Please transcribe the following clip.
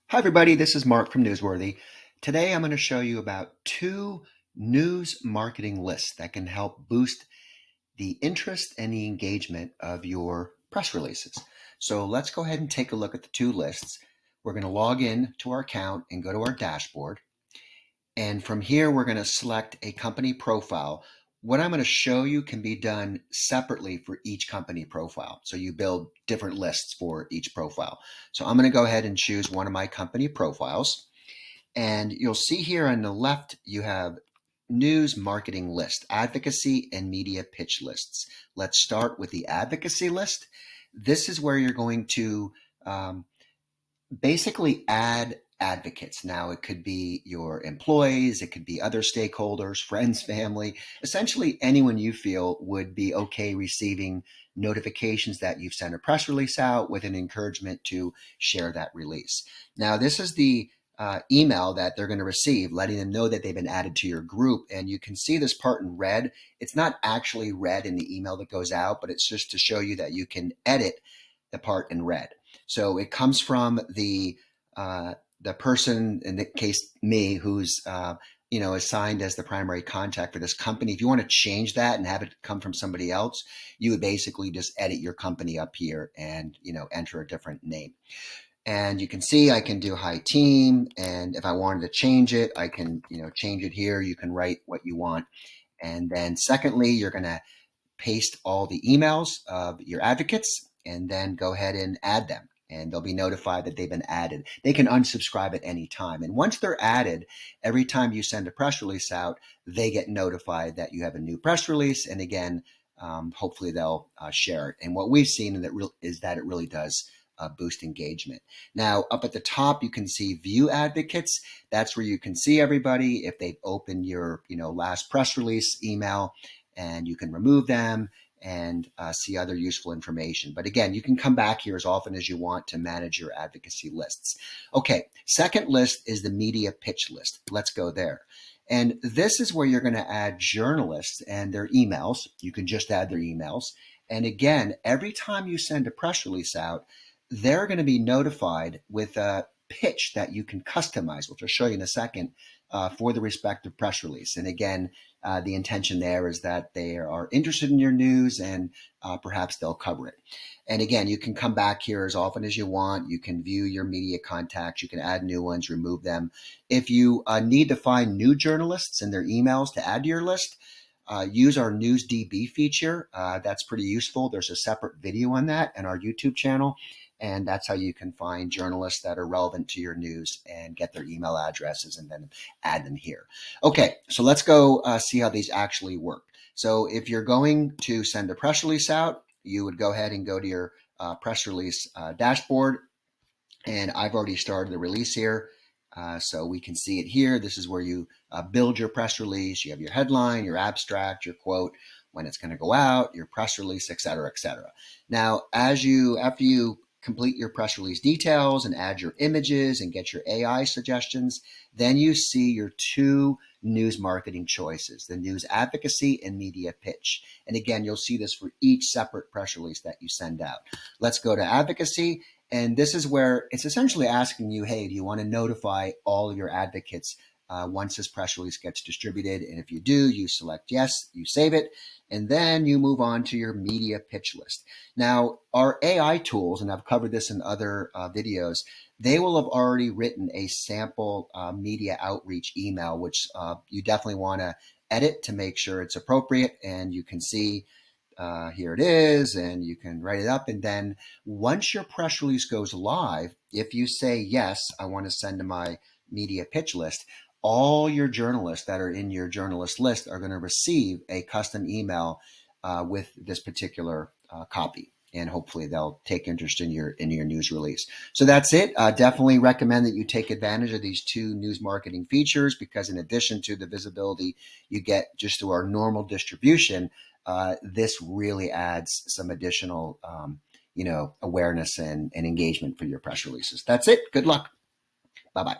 Hi, everybody. This is Mark from Newsworthy. Today, I'm going to show you about two news marketing lists that can help boost the interest and the engagement of your press releases. So let's go ahead and take a look at the two lists. We're going to log in to our account and go to our dashboard. And from here, we're going to select a company profile. What I'm going to show you can be done separately for each company profile. So you build different lists for each profile. So I'm going to go ahead and choose one of my company profiles. And you'll see here on the left, you have news marketing list, advocacy and media pitch lists. Let's start with the advocacy list. This is where you're going to basically add advocates. Now, it could be your employees, it could be other stakeholders, friends, family, essentially anyone you feel would be okay receiving notifications that you've sent a press release out with an encouragement to share that release. Now, this is the email that they're going to receive, letting them know that they've been added to your group. And you can see this part in red. It's not actually red in the email that goes out, but it's just to show you that you can edit the part in red. So it comes from the person, in the case me, who's assigned as the primary contact for this company. If you want to change that and have it come from somebody else, you would basically just edit your company up here and enter a different name. And you can see I can do hi team, and if I wanted to change it, I can change it here. You can write what you want. And then secondly, you're going to paste all the emails of your advocates and then go ahead and add them. And they'll be notified that they've been added. They can unsubscribe at any time. And once they're added, every time you send a press release out, they get notified that you have a new press release. And again, hopefully they'll share it. And what we've seen is that it really does boost engagement. Now, up at the top, you can see view advocates. That's where you can see everybody if they've opened your last press release email, and you can remove them and see other useful information. But again, you can come back here as often as you want to manage your advocacy lists. Okay, second list is the media pitch list. Let's go there. And this is where you're going to add journalists and their emails. You can just add their emails. And again, every time you send a press release out, they're going to be notified with a pitch that you can customize, which I'll show you in a second, for the respective press release. And again, the intention there is that they are interested in your news and perhaps they'll cover it. And again, you can come back here as often as you want. You can view your media contacts. You can add new ones, remove them. If you need to find new journalists and their emails to add to your list, use our NewsDB feature. That's pretty useful. There's a separate video on that on our YouTube channel. And that's how you can find journalists that are relevant to your news and get their email addresses and then add them here. Okay, so let's go see how these actually work. So if you're going to send a press release out, you would go ahead and go to your press release dashboard. And I've already started the release here. So we can see it here. This is where you build your press release. You have your headline, your abstract, your quote, when it's going to go out, your press release, et cetera, et cetera. Now, after you complete your press release details and add your images and get your AI suggestions, then you see your two news marketing choices, the news advocacy and media pitch. And again, you'll see this for each separate press release that you send out. Let's go to advocacy. And this is where it's essentially asking you, hey, do you want to notify all of your advocates once this press release gets distributed? And if you do, you select yes, you save it, and then you move on to your media pitch list. Now, our AI tools, and I've covered this in other videos, they will have already written a sample media outreach email, which you definitely want to edit to make sure it's appropriate. And you can see here it is, and you can write it up. And then once your press release goes live, if you say, yes, I want to send to my media pitch list, all your journalists that are in your journalist list are going to receive a custom email with this particular copy. And hopefully they'll take interest in your news release. So that's it. Definitely recommend that you take advantage of these two news marketing features, because in addition to the visibility you get just through our normal distribution, this really adds some additional awareness and engagement for your press releases. That's it. Good luck. Bye-bye.